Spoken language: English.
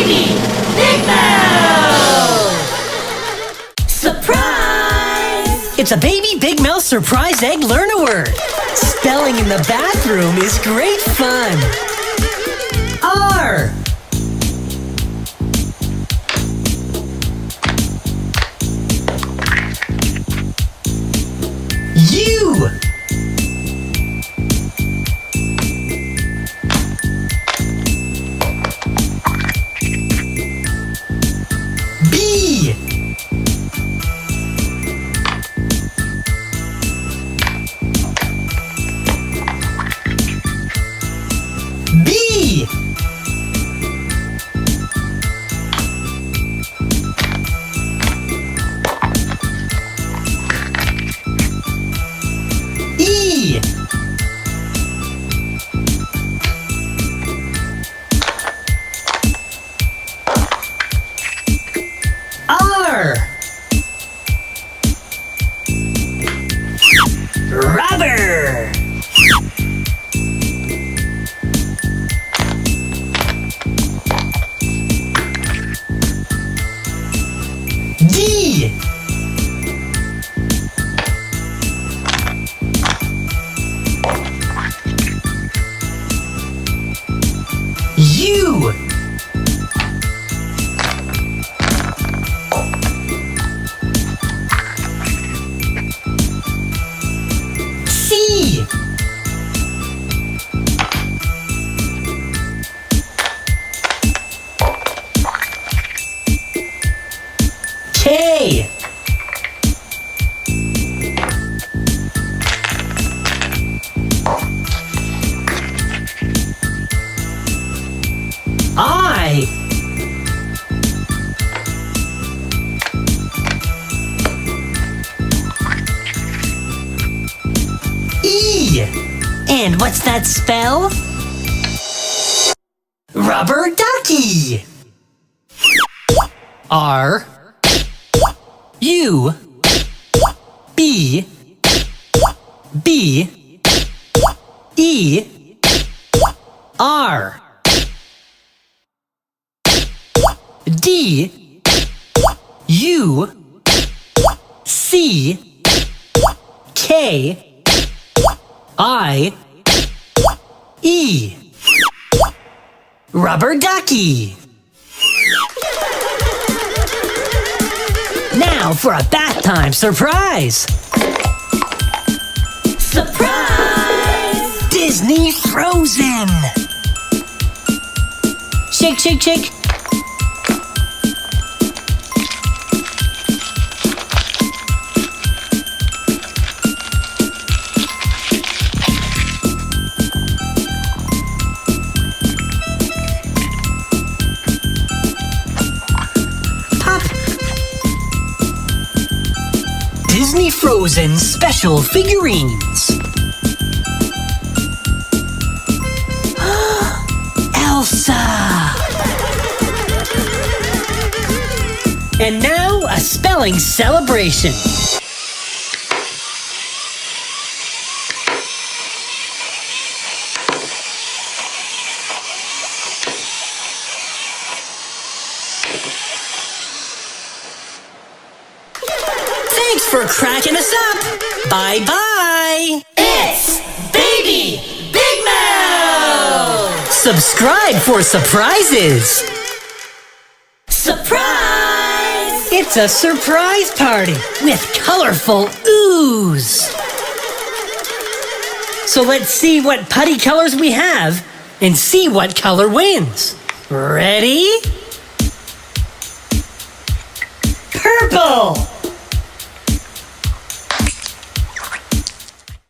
Baby Big Mouth! Surprise! It's a Baby Big Mouth Surprise Egg Learn a Word. Spelling in the bathroom is great fun. R. U. B. B. E. R. Rubber. D. U. C. K. I. E. And what's that spell? Rubber ducky. R. U. B. B. E. R. D. U. C. K. I. E. Rubber ducky. Now for a bath time surprise. Surprise! Disney Frozen. Shake, shake, shake. Pop. Disney Frozen special figurines. Elsa. And now a spelling celebration. Thanks for cracking us up. Bye-bye. It's Baby Big Mouth! Subscribe for surprises. Surprise! It's a surprise party with colorful ooze. So let's see what putty colors we have and see what color wins. Ready? Purple!